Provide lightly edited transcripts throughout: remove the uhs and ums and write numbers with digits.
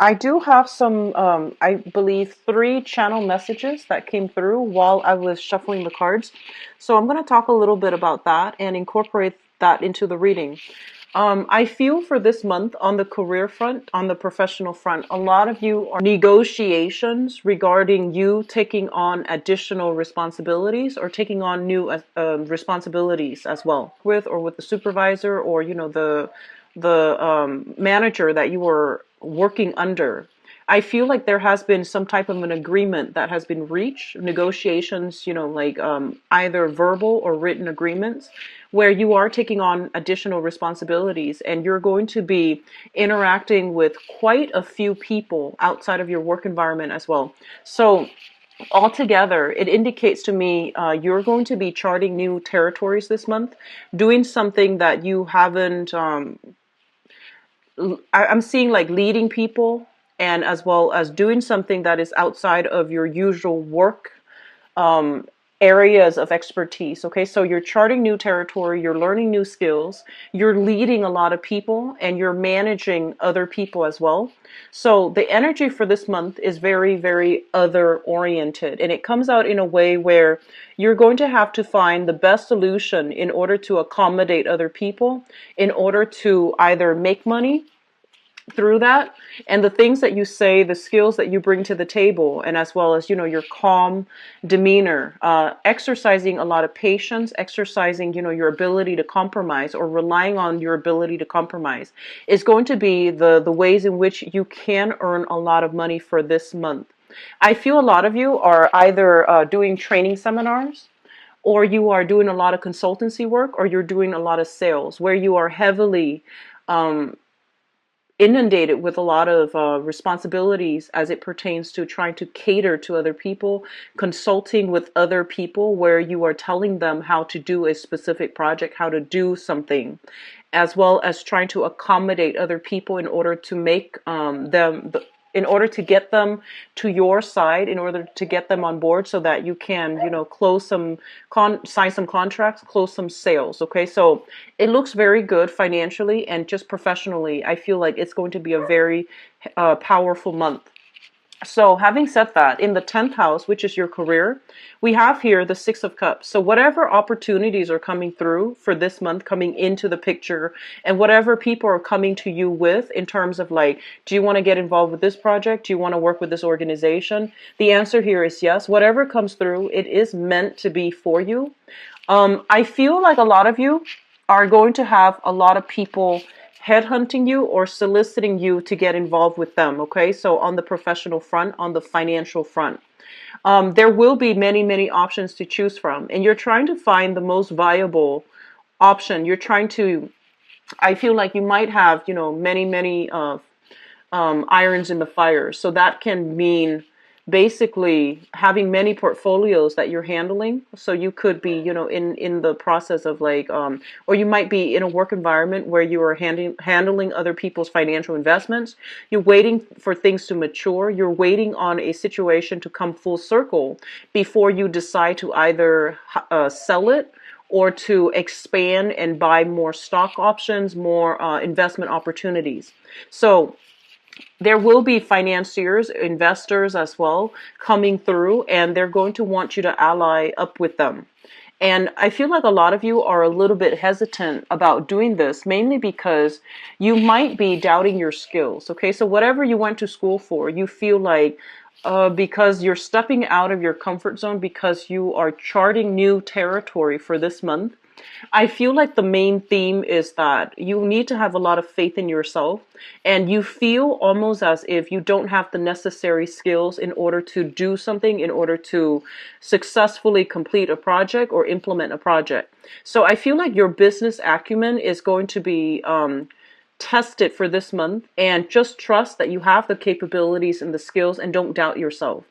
I do have some, I believe, three channel messages that came through while I was shuffling the cards. So I'm going to talk a little bit about that and incorporate that into the reading. I feel for this month on the career front, on the professional front, a lot of you are negotiations regarding you taking on additional responsibilities or taking on new responsibilities as well with the supervisor or the manager that you were working under. I feel like there has been some type of an agreement that has been reached, negotiations, like either verbal or written agreements, where you are taking on additional responsibilities and you're going to be interacting with quite a few people outside of your work environment as well. So, altogether, it indicates to me you're going to be charting new territories this month, doing something that you haven't. I'm seeing like leading people and as well as doing something that is outside of your usual work um, areas of expertise. Okay, so you're charting new territory, you're learning new skills, you're leading a lot of people, and you're managing other people as well. So the energy for this month is very, very other oriented, and it comes out in a way where you're going to have to find the best solution in order to accommodate other people, in order to either make money through that, and the things that you say, the skills that you bring to the table, and as well as your calm demeanor, exercising a lot of patience, exercising your ability to compromise or relying on your ability to compromise is going to be the ways in which you can earn a lot of money for this month. I feel a lot of you are either doing training seminars, or you are doing a lot of consultancy work, or you're doing a lot of sales where you are heavily um, inundated with a lot of responsibilities as it pertains to trying to cater to other people, consulting with other people where you are telling them how to do a specific project, how to do something, as well as trying to accommodate other people in order to make in order to get them to your side, in order to get them on board so that you can, close some, sign some contracts, close some sales. Okay, so it looks very good financially and just professionally. I feel like it's going to be a very powerful month. So, having said that, in the 10th house, which is your career, we have here the Six of Cups. So, whatever opportunities are coming through for this month, coming into the picture, and whatever people are coming to you with in terms of like, do you want to get involved with this project? Do you want to work with this organization? The answer here is yes. Whatever comes through, it is meant to be for you. I feel like a lot of you are going to have a lot of people headhunting you or soliciting you to get involved with them. Okay, so on the professional front, on the financial front, there will be many, many options to choose from, and you're trying to find the most viable option. You're trying to, I feel like you might have, many, many irons in the fire. So that can mean basically having many portfolios that you're handling. So you could be, in the process of like, or you might be in a work environment where you are handling other people's financial investments. You're waiting for things to mature. You're waiting on a situation to come full circle before you decide to either sell it or to expand and buy more stock options, more investment opportunities. So there will be financiers, investors as well coming through, and they're going to want you to ally up with them. And I feel like a lot of you are a little bit hesitant about doing this, mainly because you might be doubting your skills. Okay, so whatever you went to school for, you feel like because you're stepping out of your comfort zone, because you are charting new territory for this month. I feel like the main theme is that you need to have a lot of faith in yourself, and you feel almost as if you don't have the necessary skills in order to do something, in order to successfully complete a project or implement a project. So I feel like your business acumen is going to be tested for this month, and just trust that you have the capabilities and the skills and don't doubt yourself.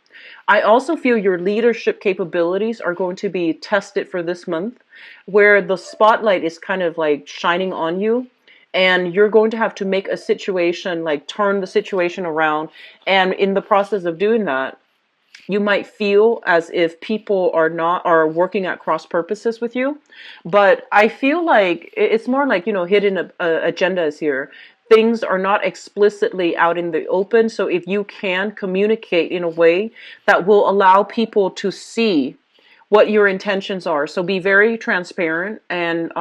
I also feel your leadership capabilities are going to be tested for this month, where the spotlight is kind of like shining on you, and you're going to have to make a situation, like turn the situation around. And in the process of doing that, you might feel as if people are working at cross purposes with you, but I feel like it's more like hidden agendas here. things are not explicitly out in the open. So if you can communicate in a way that will allow people to see what your intentions are. So be very transparent and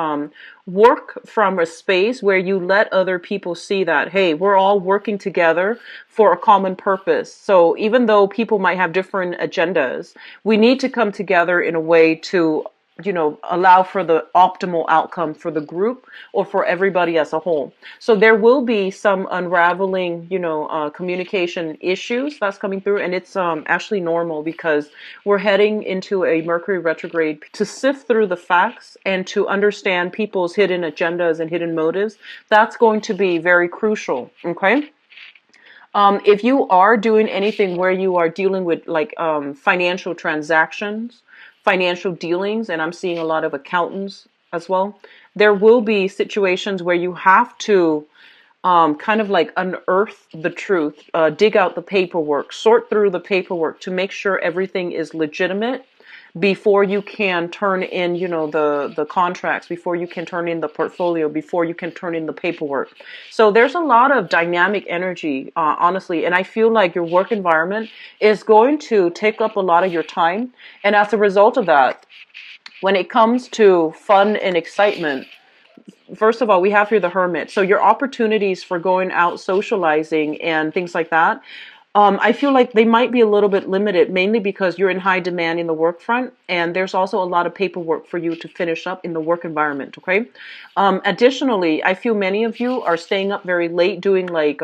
work from a space where you let other people see that, hey, we're all working together for a common purpose. So even though people might have different agendas, we need to come together in a way to, allow for the optimal outcome for the group or for everybody as a whole. So there will be some unraveling, communication issues that's coming through, and it's actually normal because we're heading into a Mercury retrograde to sift through the facts and to understand people's hidden agendas and hidden motives. That's going to be very crucial. Okay. If you are doing anything where you are dealing with like financial transactions, financial dealings, and I'm seeing a lot of accountants as well, there will be situations where you have to kind of like unearth the truth, dig out the paperwork, sort through the paperwork to make sure everything is legitimate before you can turn in, the contracts, before you can turn in the portfolio, before you can turn in the paperwork. So there's a lot of dynamic energy, honestly, and I feel like your work environment is going to take up a lot of your time. And as a result of that, when it comes to fun and excitement, first of all, we have here the Hermit. So your opportunities for going out socializing and things like that, I feel like they might be a little bit limited, mainly because you're in high demand in the work front, and there's also a lot of paperwork for you to finish up in the work environment, okay? Additionally, I feel many of you are staying up very late doing like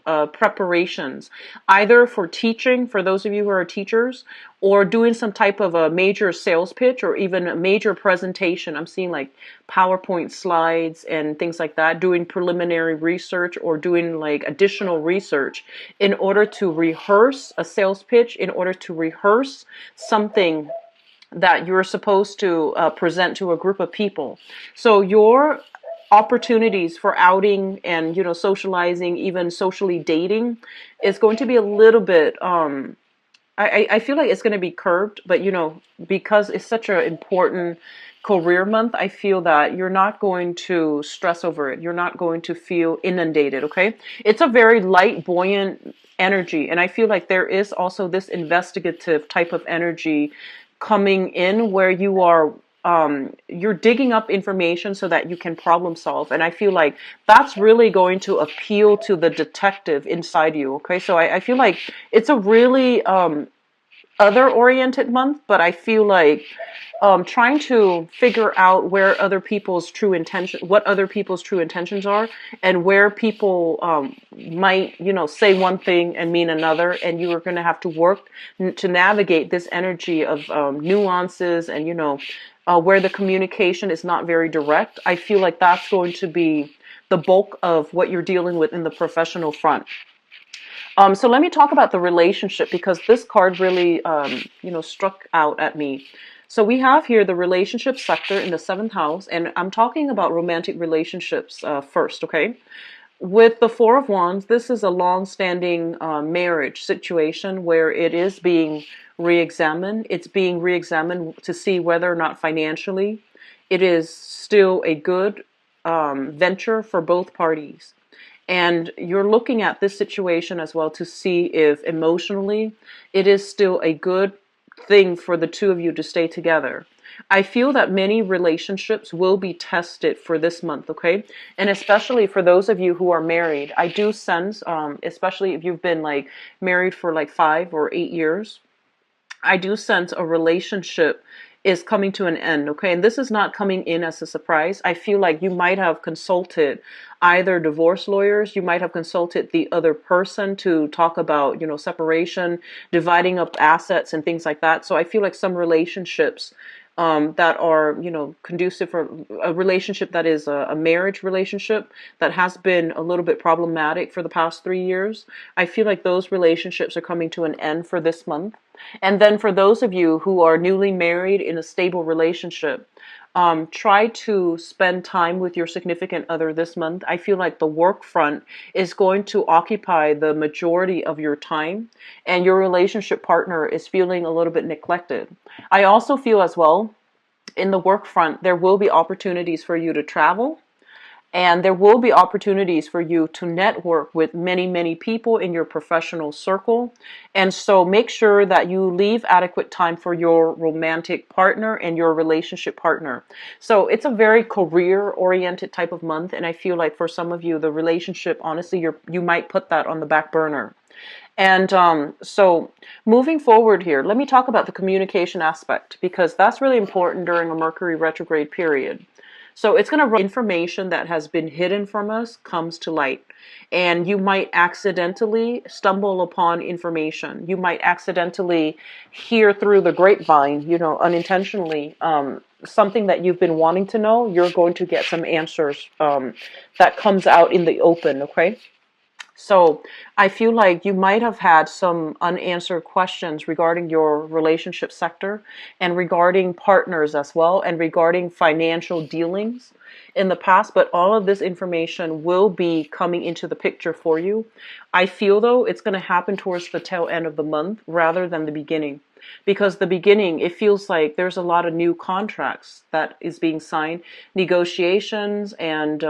preparations, either for teaching, for those of you who are teachers, or doing some type of a major sales pitch or even a major presentation. I'm seeing like PowerPoint slides and things like that, doing preliminary research or doing like additional research in order to rehearse a sales pitch, in order to rehearse something that you're supposed to present to a group of people. So your opportunities for outing and socializing, even socially dating, is going to be a little bit I feel like it's going to be curbed, but because it's such an important career month, I feel that you're not going to stress over it. You're not going to feel inundated, okay? It's a very light, buoyant energy, and I feel like there is also this investigative type of energy coming in where you're digging up information so that you can problem solve. And I feel like that's really going to appeal to the detective inside you. Okay. So I feel like it's a really, other oriented month, but I feel like trying to figure out where other people's true intention, what other people's true intentions are, and where people might, say one thing and mean another, and you are going to have to work to navigate this energy of nuances and where the communication is not very direct. I feel like that's going to be the bulk of what you're dealing with in the professional front. So let me talk about the relationship, because this card really, struck out at me. So we have here the relationship sector in the 7th house, and I'm talking about romantic relationships first, okay? With the 4 of Wands, this is a long-standing marriage situation where it is being re-examined. It's being re-examined to see whether or not financially it is still a good venture for both parties. And you're looking at this situation as well to see if emotionally it is still a good thing for the two of you to stay together. I feel that many relationships will be tested for this month, okay? And especially for those of you who are married, I do sense, especially if you've been like married for like 5 or 8 years, I do sense a relationship is coming to an end, okay? And this is not coming in as a surprise. I feel like you might have consulted either divorce lawyers, you might have consulted the other person to talk about, separation, dividing up assets and things like that. So I feel like some relationships that are, conducive for a relationship that is a marriage relationship that has been a little bit problematic for the past 3 years. I feel like those relationships are coming to an end for this month. And then for those of you who are newly married in a stable relationship, try to spend time with your significant other this month. I feel like the work front is going to occupy the majority of your time, and your relationship partner is feeling a little bit neglected. I also feel as well, in the work front, there will be opportunities for you to travel. And there will be opportunities for you to network with many, many people in your professional circle. And so make sure that you leave adequate time for your romantic partner and your relationship partner. So it's a very career oriented type of month. And I feel like for some of you, the relationship, honestly, you might put that on the back burner. And so moving forward here, let me talk about the communication aspect, because that's really important during a Mercury retrograde period. So it's going to run information that has been hidden from us comes to light. And you might accidentally stumble upon information. You might accidentally hear through the grapevine, unintentionally, something that you've been wanting to know. You're going to get some answers that comes out in the open, okay? So I feel like you might have had some unanswered questions regarding your relationship sector and regarding partners as well and regarding financial dealings in the past, but all of this information will be coming into the picture for you. I feel though it's going to happen towards the tail end of the month rather than the beginning. Because the beginning, it feels like there's a lot of new contracts that is being signed, negotiations, and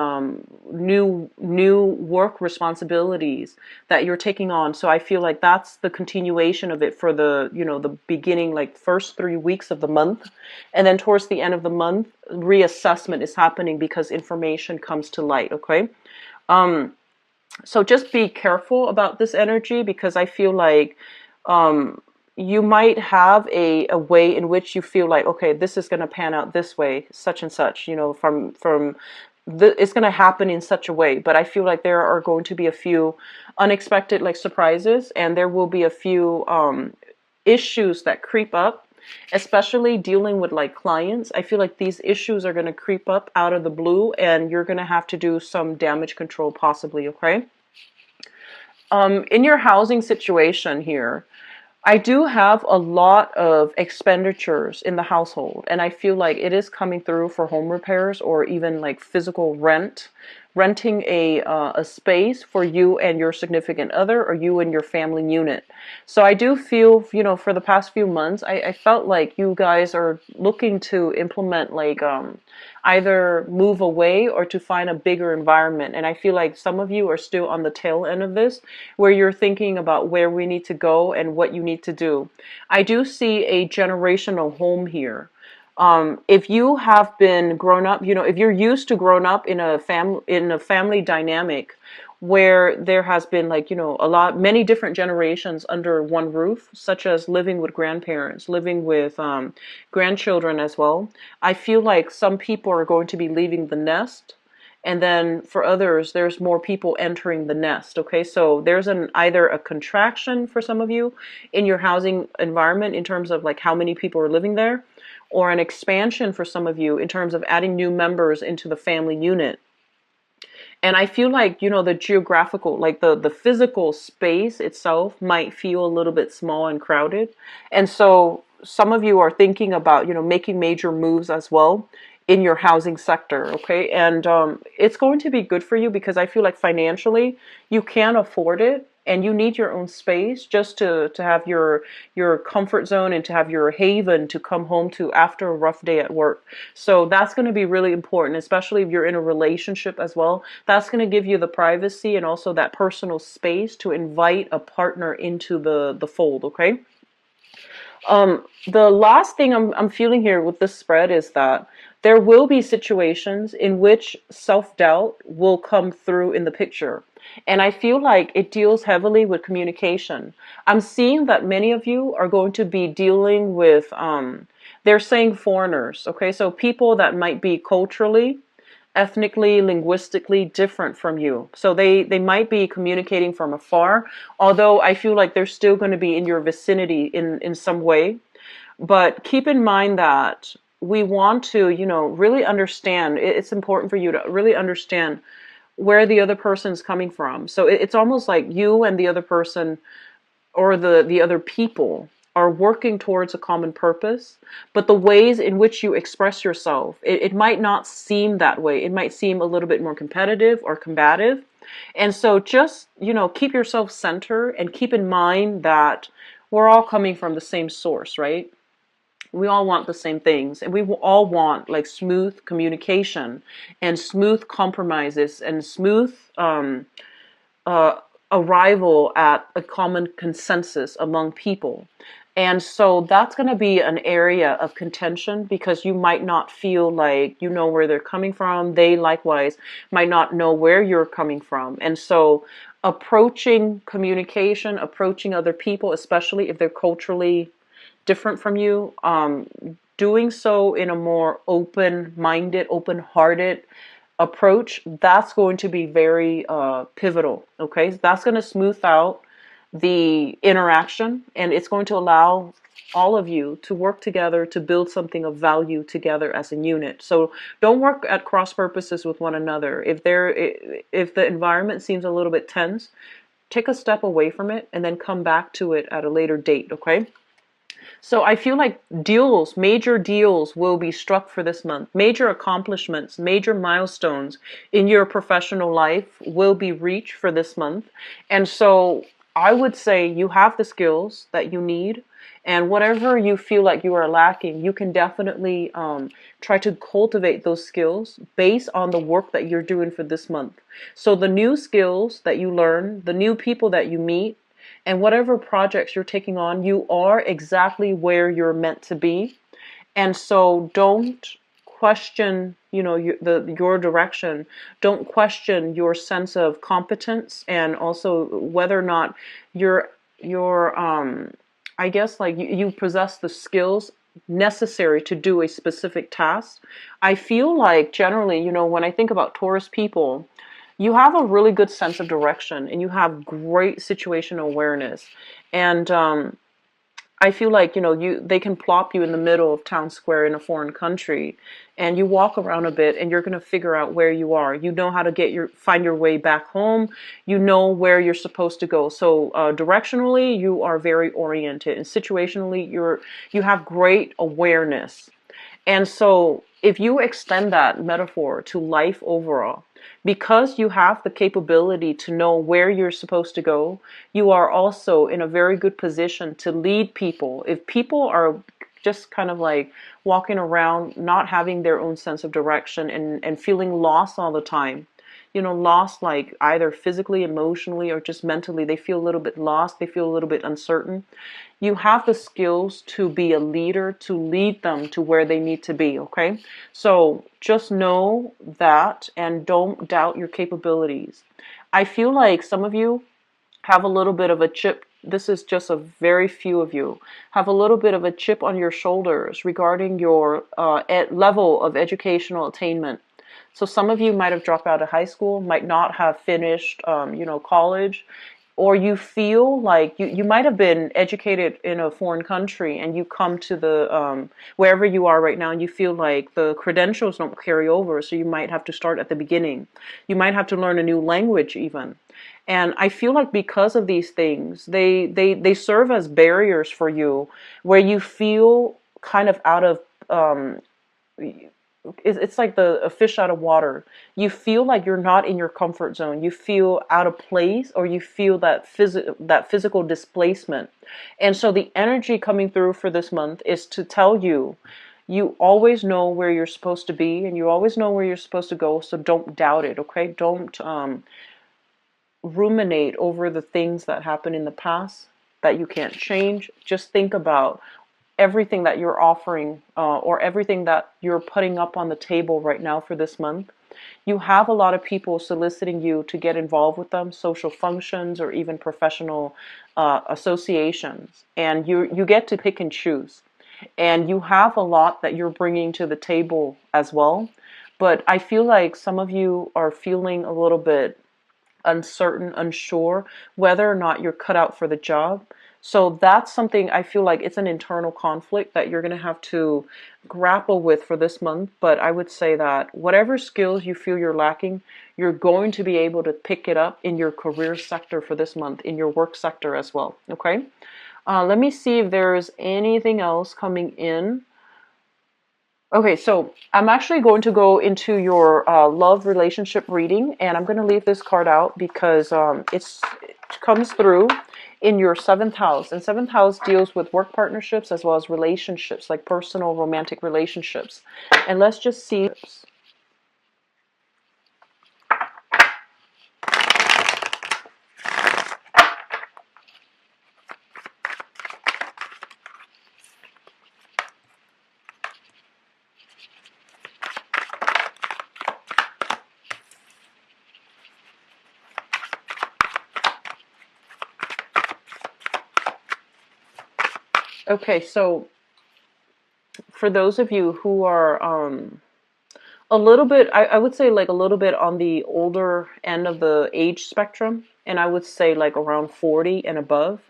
new work responsibilities that you're taking on. So I feel like that's the continuation of it for the beginning, like first 3 weeks of the month, and then towards the end of the month, reassessment is happening because information comes to light. Okay. So just be careful about this energy, because I feel like you might have a way in which you feel like, okay, this is going to pan out this way, such and such, it's going to happen in such a way. But I feel like there are going to be a few unexpected like surprises, and there will be a few issues that creep up, especially dealing with like clients. I feel like these issues are going to creep up out of the blue, and you're going to have to do some damage control possibly, okay? In your housing situation here, I do have a lot of expenditures in the household, and I feel like it is coming through for home repairs or even like physical renting a space for you and your significant other, or you and your family unit. So I do feel, for the past few months, I felt like you guys are looking to implement like either move away or to find a bigger environment. And I feel like some of you are still on the tail end of this, where you're thinking about where we need to go and what you need to do. I do see a generational home here. If you have been grown up, if you're used to grown up in a family dynamic where there has been like, many different generations under one roof, such as living with grandparents, living with grandchildren as well. I feel like some people are going to be leaving the nest. And then for others, there's more people entering the nest. Okay, so there's either a contraction for some of you in your housing environment in terms of like how many people are living there, or an expansion for some of you in terms of adding new members into the family unit. And I feel like, the geographical, like the physical space itself might feel a little bit small and crowded. And so some of you are thinking about, making major moves as well in your housing sector. Okay. And it's going to be good for you, because I feel like financially you can afford it. And you need your own space just to have your comfort zone and to have your haven to come home to after a rough day at work. So that's going to be really important, especially if you're in a relationship as well. That's going to give you the privacy and also that personal space to invite a partner into the fold, okay? The last thing I'm feeling here with this spread is that there will be situations in which self-doubt will come through in the picture. And I feel like it deals heavily with communication. I'm seeing that many of you are going to be dealing with, they're saying foreigners, okay? So people that might be culturally, ethnically, linguistically different from you. So they might be communicating from afar, although I feel like they're still going to be in your vicinity in some way. But keep in mind that we want to, really understand. It's important for you to really understand where the other person's coming from. So it's almost like you and the other person, or the other people, are working towards a common purpose, but the ways in which you express yourself, it might not seem that way. It might seem a little bit more competitive or combative. And so just, keep yourself centered and keep in mind that we're all coming from the same source, right? We all want the same things, and we all want like smooth communication and smooth compromises and smooth uh, arrival at a common consensus among people. And so that's going to be an area of contention because you might not feel like you know where they're coming from. They likewise might not know where you're coming from. And so approaching communication, approaching other people, especially if they're culturally different from you, doing so in a more open-minded, open-hearted approach, that's going to be very pivotal. Okay, that's going to smooth out the interaction, and it's going to allow all of you to work together to build something of value together as a unit. So don't work at cross purposes with one another. If the environment seems a little bit tense, take a step away from it and then come back to it at a later date. Okay. So I feel like major deals will be struck for this month. Major accomplishments, major milestones in your professional life will be reached for this month. And so I would say you have the skills that you need. And whatever you feel like you are lacking, you can definitely try to cultivate those skills based on the work that you're doing for this month. So the new skills that you learn, the new people that you meet, and whatever projects you're taking on, you are exactly where you're meant to be. And so don't question, your direction. Don't question your sense of competence, and also whether or not you're I guess like you possess the skills necessary to do a specific task. I feel like generally, when I think about Taurus people, you have a really good sense of direction and you have great situational awareness. And I feel like, they can plop you in the middle of town square in a foreign country and you walk around a bit and you're going to figure out where you are. You know how to find your way back home. You know where you're supposed to go. So directionally, you are very oriented, and situationally, you have great awareness. And so if you extend that metaphor to life overall, because you have the capability to know where you're supposed to go, you are also in a very good position to lead people. If people are just kind of like walking around, not having their own sense of direction and feeling lost all the time, lost like either physically, emotionally, or just mentally, they feel a little bit lost, they feel a little bit uncertain. You have the skills to be a leader, to lead them to where they need to be, okay? So just know that and don't doubt your capabilities. I feel like some of you have a little bit of a chip. This is just a very few of you have a little bit of a chip on your shoulders regarding your level of educational attainment. So some of you might have dropped out of high school, might not have finished, college, or you feel like you might have been educated in a foreign country and you come to the wherever you are right now and you feel like the credentials don't carry over, so you might have to start at the beginning. You might have to learn a new language even. And I feel like because of these things, they serve as barriers for you where you feel kind of out of it's like a fish out of water. You feel like you're not in your comfort zone. You feel out of place, or you feel that physical displacement. And so the energy coming through for this month is to tell you, you always know where you're supposed to be, and you always know where you're supposed to go. So don't doubt it, okay? Don't ruminate over the things that happened in the past that you can't change. Just think about everything that you're offering or everything that you're putting up on the table right now for this month. You have a lot of people soliciting you to get involved with them, social functions or even professional associations. And you get to pick and choose. And you have a lot that you're bringing to the table as well. But I feel like some of you are feeling a little bit uncertain, unsure whether or not you're cut out for the job. So that's something I feel like it's an internal conflict that you're going to have to grapple with for this month. But I would say that whatever skills you feel you're lacking, you're going to be able to pick it up in your career sector for this month, in your work sector as well. Okay. Let me see if there's anything else coming in. Okay, so I'm actually going to go into your love relationship reading, and I'm going to leave this card out because it comes through in your seventh house, and seventh house deals with work partnerships as well as relationships, like personal romantic relationships. And let's just see. Okay, so for those of you who are a little bit, I would say like a little bit on the older end of the age spectrum, and I would say like around 40 and above.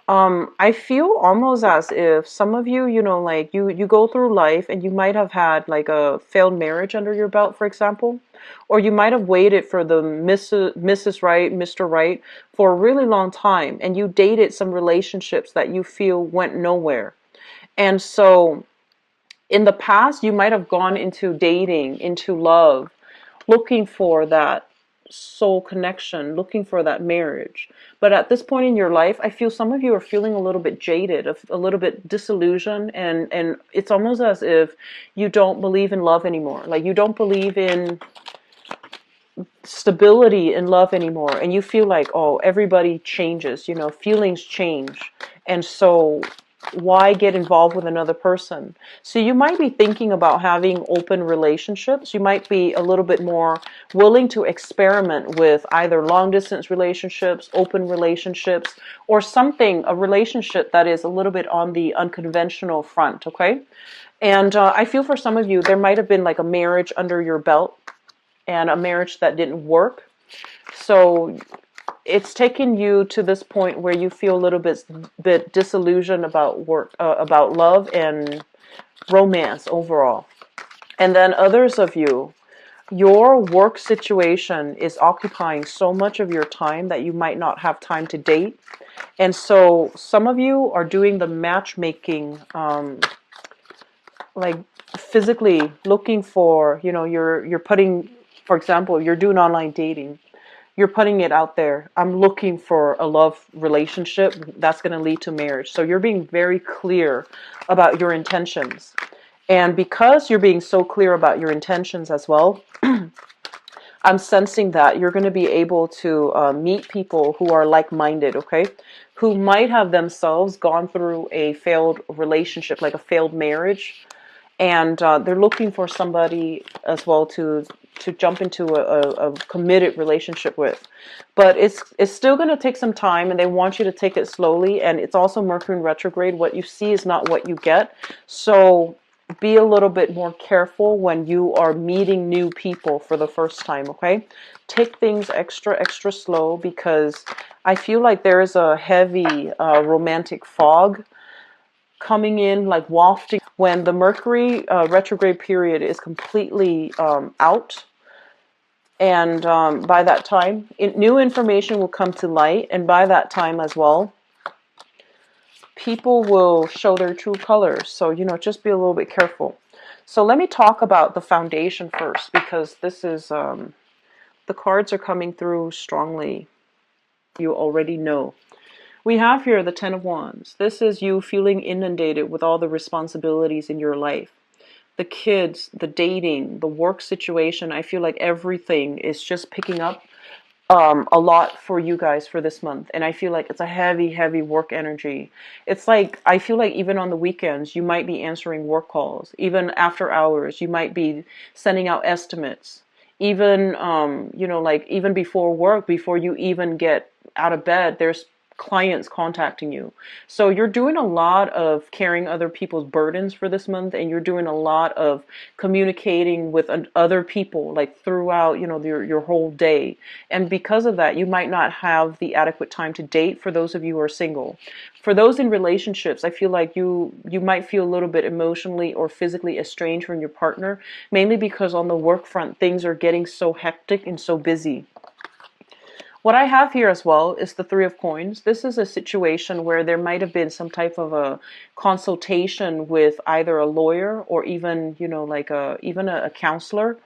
I feel almost as if some of you, like you go through life and you might have had like a failed marriage under your belt, for example, or you might have waited for the Mrs. Right, Mr. Right for a really long time, and you dated some relationships that you feel went nowhere. And so in the past, you might have gone into dating, into love, looking for that soul connection, looking for that marriage. But at this point in your life, I feel some of you are feeling a little bit jaded, a little bit disillusioned, and it's almost as if you don't believe in love anymore. Like you don't believe in stability in love anymore, and you feel like, oh, everybody changes, feelings change. And so why get involved with another person? So you might be thinking about having open relationships. You might be a little bit more willing to experiment with either long distance relationships, open relationships, or something, a relationship that is a little bit on the unconventional front, okay? And I feel for some of you, there might have been like a marriage under your belt and a marriage that didn't work. So it's taken you to this point where you feel a little bit disillusioned about work, about love and romance overall. And then others of you, your work situation is occupying so much of your time that you might not have time to date. And so some of you are doing the matchmaking, like physically looking for, you're putting, for example, you're doing online dating. You're putting it out there. I'm looking for a love relationship that's going to lead to marriage. So you're being very clear about your intentions. And because you're being so clear about your intentions as well, I'm sensing that you're going to be able to meet people who are like-minded, okay? Who might have themselves gone through a failed relationship, like a failed marriage, and they're looking for somebody as well to jump into a committed relationship with. But it's still going to take some time, and they want you to take it slowly. And it's also Mercury in retrograde. What you see is not what you get. So be a little bit more careful when you are meeting new people for the first time, okay? Take things extra slow, because I feel like there is a heavy romantic fog coming in, like wafting, when the Mercury retrograde period is completely out. And by that time, new information will come to light. And by that time as well, people will show their true colors. So, just be a little bit careful. So let me talk about the foundation first, because this is, the cards are coming through strongly. You already know. We have here the Ten of Wands. This is you feeling inundated with all the responsibilities in your life. The kids, the dating, the work situation. I feel like everything is just picking up a lot for you guys for this month. And I feel like it's a heavy work energy. It's like, I feel like even on the weekends, you might be answering work calls. Even after hours, you might be sending out estimates. Even, like even before work, before you even get out of bed, there's clients contacting you. So you're doing a lot of carrying other people's burdens for this month, and you're doing a lot of communicating with other people, like throughout, your whole day. And because of that, you might not have the adequate time to date for those of you who are single. For those in relationships, I feel like you might feel a little bit emotionally or physically estranged from your partner, mainly because on the work front, things are getting so hectic and so busy. What I have here as well is the Three of Coins. This is a situation where there might have been some type of a consultation with either a lawyer or even, like even a counselor.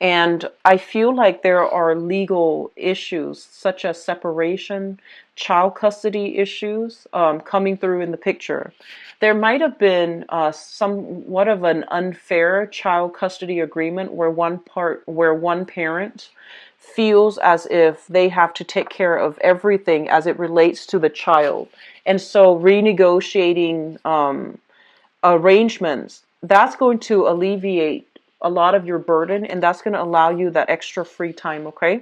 And I feel like there are legal issues such as separation, child custody issues coming through in the picture. There might have been somewhat of an unfair child custody agreement where one parent feels as if they have to take care of everything as it relates to the child. And so renegotiating arrangements, that's going to alleviate a lot of your burden, and that's going to allow you that extra free time, okay?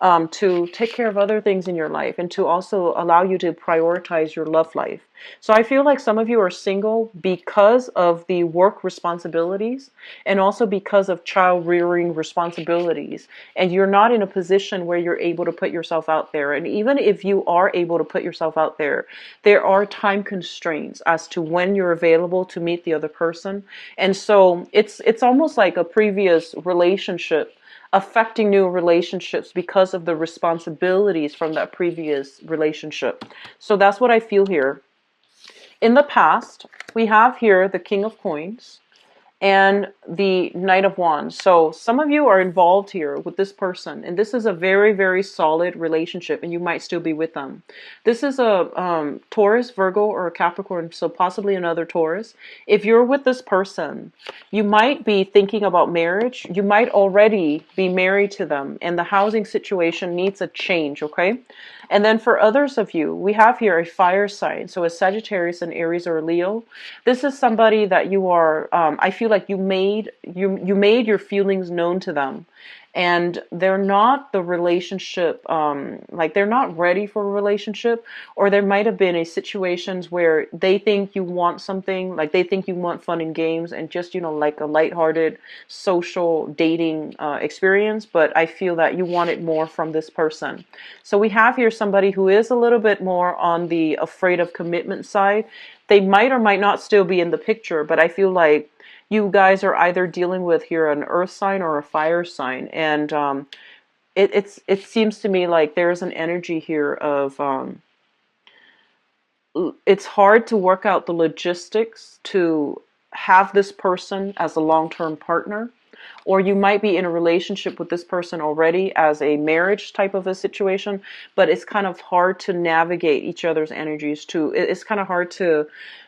To take care of other things in your life and to also allow you to prioritize your love life. So I feel like some of you are single because of the work responsibilities and also because of child rearing responsibilities. And you're not in a position where you're able to put yourself out there. And even if you are able to put yourself out there, there are time constraints as to when you're available to meet the other person. And so it's almost like a previous relationship affecting new relationships because of the responsibilities from that previous relationship. So that's what I feel here. In the past, we have here the King of Coins and the Knight of Wands. So some of you are involved here with this person, and this is a very, very solid relationship, and you might still be with them. This is a Taurus, Virgo, or a Capricorn, so possibly another Taurus. If you're with this person, you might be thinking about marriage. You might already be married to them, and the housing situation needs a change, okay? And then for others of you, we have here a fire sign. So a Sagittarius, an Aries, or a Leo. This is somebody that you are, I feel like you made your feelings known to them. And they're not the relationship, like they're not ready for a relationship, or there might have been a situations where they think you want something, like they think you want fun and games and just, like a lighthearted social dating experience, but I feel that you want it more from this person. So we have here somebody who is a little bit more on the afraid of commitment side. They might or might not still be in the picture, but I feel like you guys are either dealing with here an earth sign or a fire sign. And it seems to me like there's an energy here of it's hard to work out the logistics to have this person as a long-term partner, or you might be in a relationship with this person already as a marriage type of a situation, but it's kind of hard to navigate each other's energies too. It's kind of hard to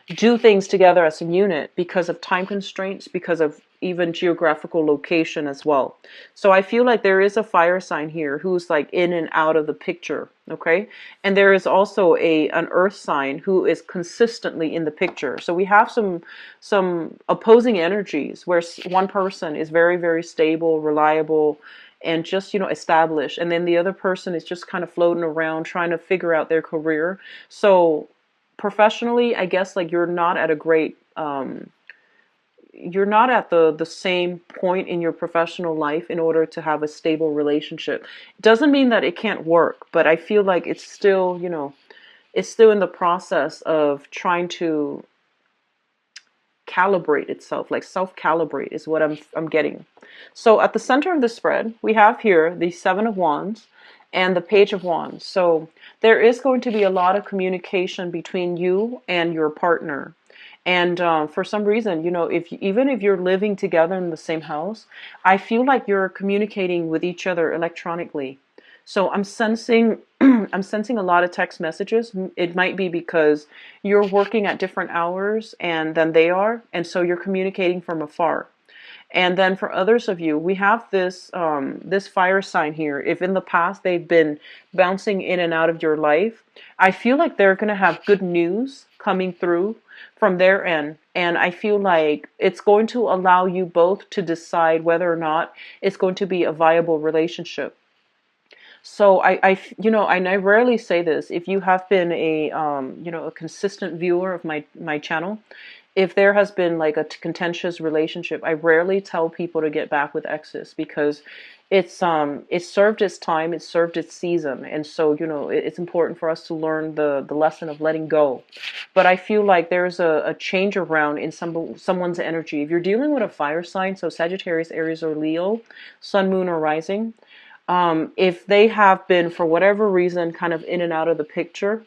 do things together as a unit because of time constraints, because of even geographical location as well. So I feel like there is a fire sign here who's like in and out of the picture, okay? And there is also an earth sign who is consistently in the picture. So we have some opposing energies where one person is very, very stable, reliable, and just, established. And then the other person is just kind of floating around trying to figure out their career. So professionally, I guess like you're not at a great you're not at the same point in your professional life in order to have a stable relationship. It doesn't mean that it can't work, but I feel like it's still, it's still in the process of trying to calibrate itself, like self-calibrate is what I'm getting. So at the center of the spread, we have here the Seven of Wands and the Page of Wands. So there is going to be a lot of communication between you and your partner. And for some reason, even if you're living together in the same house, I feel like you're communicating with each other electronically. So I'm sensing I'm sensing a lot of text messages. It might be because you're working at different hours and than they are, and so you're communicating from afar. And then for others of you, we have this fire sign here. If in the past they've been bouncing in and out of your life, I feel like they're going to have good news coming through from their end. And I feel like it's going to allow you both to decide whether or not it's going to be a viable relationship. So I rarely say this. If you have been a consistent viewer of my channel, if there has been like a contentious relationship, I rarely tell people to get back with exes because it's served its time, it's served its season, and so it's important for us to learn the lesson of letting go. But I feel like there's a change around in someone's energy. If you're dealing with a fire sign, so Sagittarius, Aries, or Leo, Sun, Moon, or Rising. If they have been, for whatever reason, kind of in and out of the picture,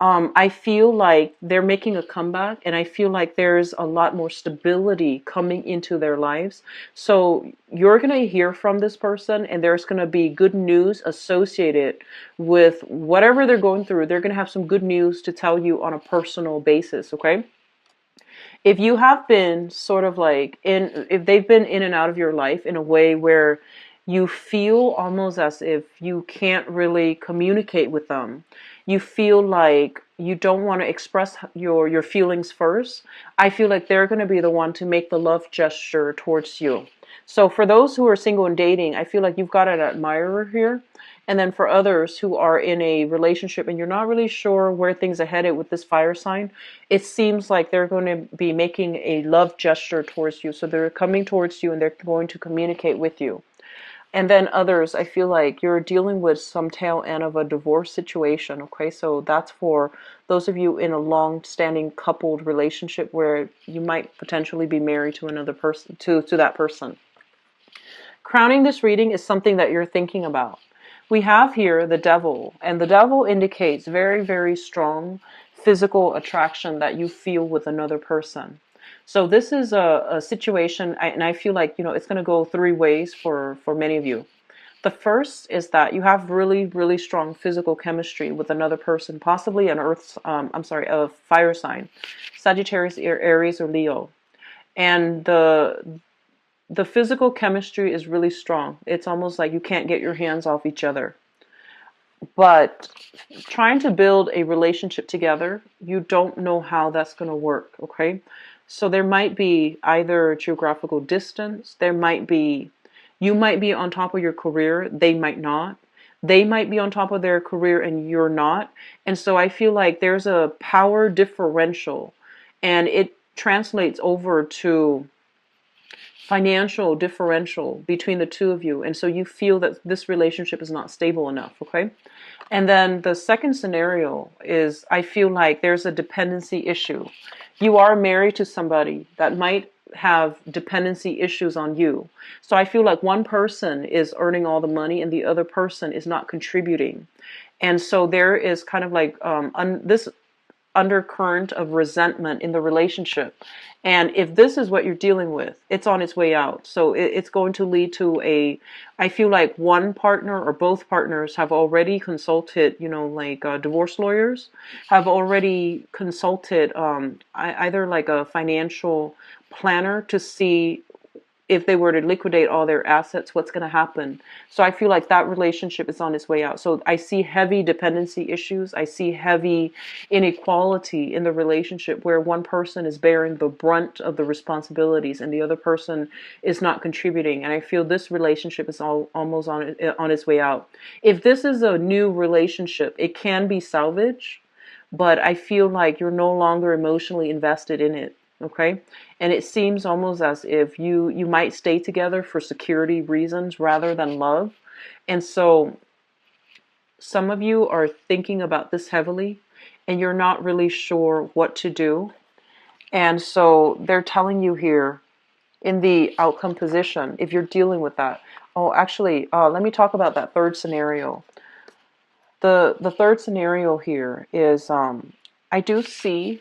I feel like they're making a comeback, and I feel like there's a lot more stability coming into their lives. So you're going to hear from this person, and there's going to be good news associated with whatever they're going through. They're going to have some good news to tell you on a personal basis, okay? If you have been sort of like if they've been in and out of your life in a way where you feel almost as if you can't really communicate with them, you feel like you don't want to express your feelings first, I feel like they're going to be the one to make the love gesture towards you. So for those who are single and dating, I feel like you've got an admirer here. And then for others who are in a relationship and you're not really sure where things are headed with this fire sign, it seems like they're going to be making a love gesture towards you. So they're coming towards you and they're going to communicate with you. And then others, I feel like you're dealing with some tail end of a divorce situation. Okay, so that's for those of you in a long-standing coupled relationship where you might potentially be married to another person, to that person. Crowning this reading is something that you're thinking about. We have here the devil, and the devil indicates very, very strong physical attraction that you feel with another person. So this is a situation, and I feel like, it's going to go three ways for many of you. The first is that you have really, really strong physical chemistry with another person, possibly a fire sign, Sagittarius, Aries, or Leo. And the physical chemistry is really strong. It's almost like you can't get your hands off each other. But trying to build a relationship together, you don't know how that's going to work, okay? So there might be either geographical distance, you might be on top of your career, they might not. They might be on top of their career and you're not. And so I feel like there's a power differential, and it translates over to financial differential between the two of you. And so you feel that this relationship is not stable enough, okay? And then the second scenario is, I feel like there's a dependency issue. You are married to somebody that might have dependency issues on you. So I feel like one person is earning all the money and the other person is not contributing. And so there is kind of like this undercurrent of resentment in the relationship. And if this is what you're dealing with, it's on its way out. So it's going to lead to I feel like one partner or both partners have already consulted, divorce lawyers, have already consulted either like a financial planner to see if they were to liquidate all their assets, what's going to happen. So I feel like that relationship is on its way out. So I see heavy dependency issues. I see heavy inequality in the relationship where one person is bearing the brunt of the responsibilities and the other person is not contributing. And I feel this relationship is almost on its way out. If this is a new relationship, it can be salvaged, but I feel like you're no longer emotionally invested in it. Okay, and it seems almost as if you might stay together for security reasons rather than love. And so some of you are thinking about this heavily and you're not really sure what to do. And so they're telling you here in the outcome position, if you're dealing with that. Oh, actually, let me talk about that third scenario. The third scenario here is I do see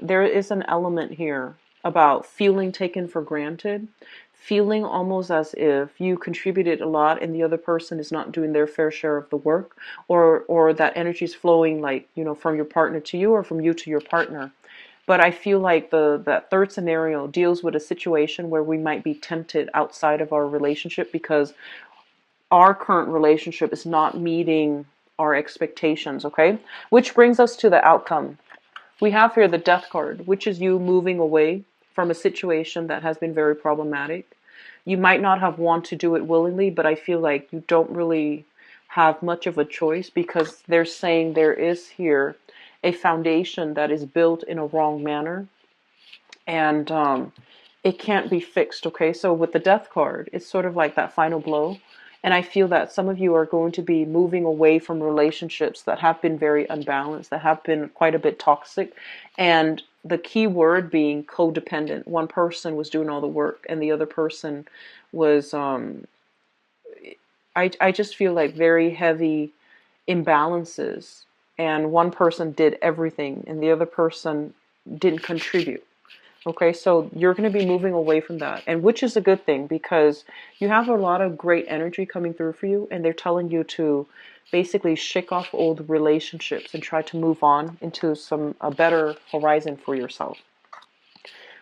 there is an element here about feeling taken for granted, feeling almost as if you contributed a lot and the other person is not doing their fair share of the work, or that energy is flowing like, from your partner to you or from you to your partner. But I feel like that third scenario deals with a situation where we might be tempted outside of our relationship because our current relationship is not meeting our expectations, okay? Which brings us to the outcome. We have here the Death card, which is you moving away from a situation that has been very problematic. You might not have wanted to do it willingly, but I feel like you don't really have much of a choice because they're saying there is here a foundation that is built in a wrong manner, and it can't be fixed, okay? So with the Death card, it's sort of like that final blow. And I feel that some of you are going to be moving away from relationships that have been very unbalanced, that have been quite a bit toxic. And the key word being codependent. One person was doing all the work and the other person was I just feel like very heavy imbalances, and one person did everything and the other person didn't contribute. Okay, so you're going to be moving away from that, and which is a good thing because you have a lot of great energy coming through for you, and they're telling you to basically shake off old relationships and try to move on into a better horizon for yourself.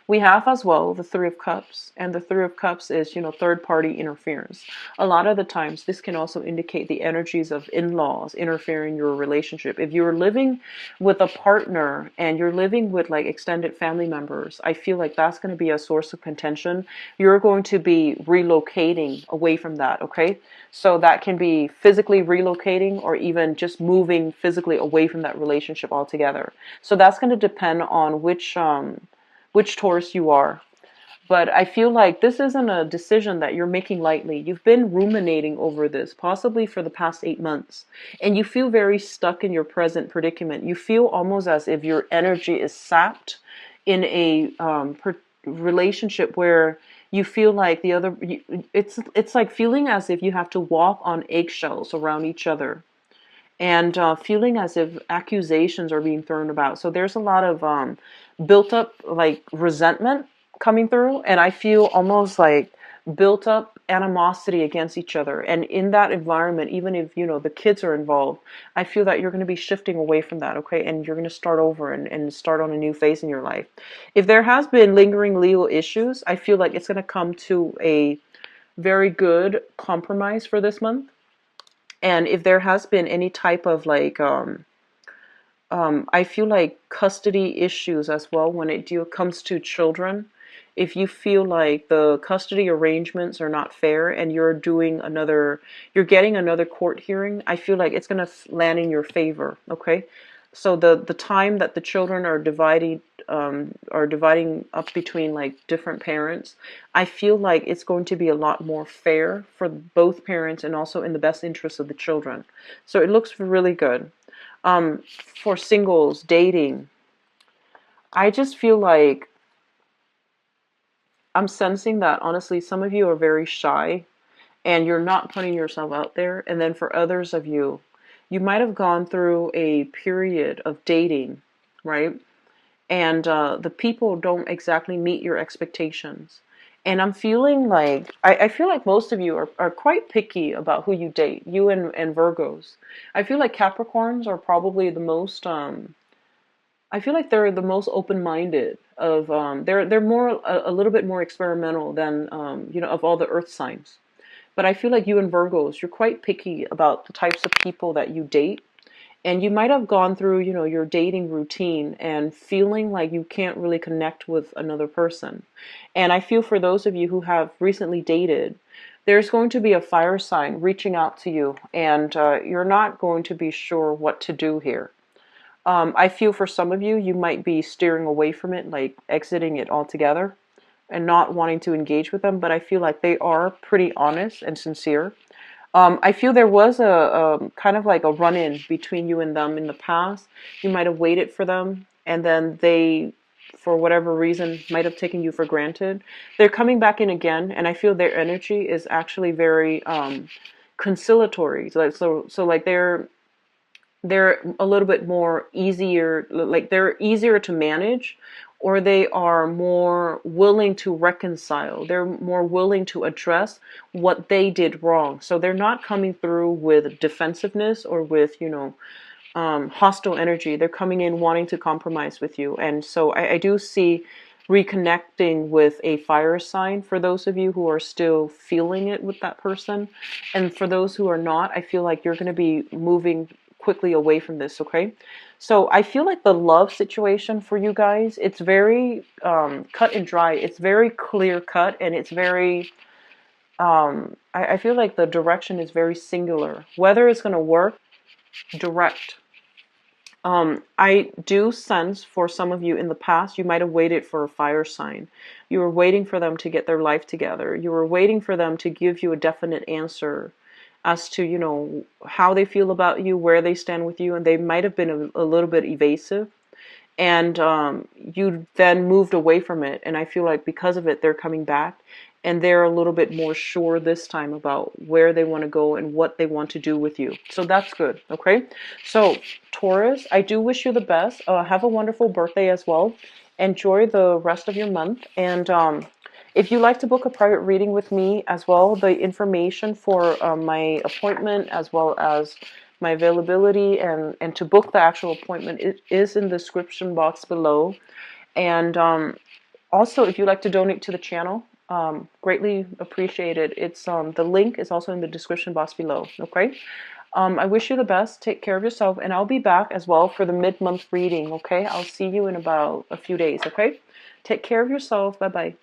We have as well the Three of Cups, and the Three of Cups is, third party interference. A lot of the times, this can also indicate the energies of in laws interfering in your relationship. If you're living with a partner and you're living with like extended family members, I feel like that's going to be a source of contention. You're going to be relocating away from that, okay? So that can be physically relocating or even just moving physically away from that relationship altogether. So that's going to depend on which Taurus you are. But I feel like this isn't a decision that you're making lightly. You've been ruminating over this, possibly for the past 8 months, and you feel very stuck in your present predicament. You feel almost as if your energy is sapped in a relationship where you feel like it's like feeling as if you have to walk on eggshells around each other, and feeling as if accusations are being thrown about. So there's a lot of built up like resentment coming through, and I feel almost like built up animosity against each other. And in that environment, even if the kids are involved, I feel that you're going to be shifting away from that, okay? And you're going to start over and start on a new phase in your life. If there has been lingering legal issues, I feel like it's going to come to a very good compromise for this month. And if there has been any type of like I feel like custody issues as well when it comes to children. If you feel like the custody arrangements are not fair and you're getting another court hearing, I feel like it's going to land in your favor. Okay, so the time that the children are dividing up between like different parents, I feel like it's going to be a lot more fair for both parents and also in the best interest of the children. So it looks really good. For singles, dating, I just feel like I'm sensing that honestly, some of you are very shy and you're not putting yourself out there. And then for others of you, you might have gone through a period of dating, right? And the people don't exactly meet your expectations. And I'm feeling like, I feel like most of you are quite picky about who you date, you and Virgos. I feel like Capricorns are probably the most, I feel like they're the most open-minded of, they're more, a little bit more experimental than, of all the earth signs. But I feel like you and Virgos, you're quite picky about the types of people that you date. And you might have gone through, your dating routine and feeling like you can't really connect with another person. And I feel for those of you who have recently dated, there's going to be a fire sign reaching out to you, and you're not going to be sure what to do here. I feel for some of you, you might be steering away from it, like exiting it altogether and not wanting to engage with them. But I feel like they are pretty honest and sincere. I feel there was a kind of like a run-in between you and them in the past. You might have waited for them, and then they, for whatever reason, might have taken you for granted. They're coming back in again, and I feel their energy is actually very conciliatory. So like they're a little bit more easier, like they're easier to manage, or they are more willing to reconcile. They're more willing to address what they did wrong. So they're not coming through with defensiveness or with, hostile energy. They're coming in wanting to compromise with you. And so I do see reconnecting with a fire sign for those of you who are still feeling it with that person. And for those who are not, I feel like you're going to be moving quickly away from this, okay? So I feel like the love situation for you guys, it's very cut and dry. It's very clear cut, and it's very, I feel like the direction is very singular. Whether it's going to work, direct. I do sense for some of you in the past, you might have waited for a fire sign. You were waiting for them to get their life together. You were waiting for them to give you a definite answer as to, how they feel about you, where they stand with you, and they might have been a little bit evasive. And you then moved away from it. And I feel like because of it, they're coming back. and they're a little bit more sure this time about where they want to go and what they want to do with you. So that's good, okay? So, Taurus, I do wish you the best. Have a wonderful birthday as well. Enjoy the rest of your month. And if you'd like to book a private reading with me as well, the information for my appointment as well as my availability and to book the actual appointment, it is in the description box below. And also, if you'd like to donate to the channel, greatly appreciated. It's the link is also in the description box below. Okay. I wish you the best. Take care of yourself, and I'll be back as well for the mid-month reading. Okay. I'll see you in about a few days. Okay. Take care of yourself. Bye bye.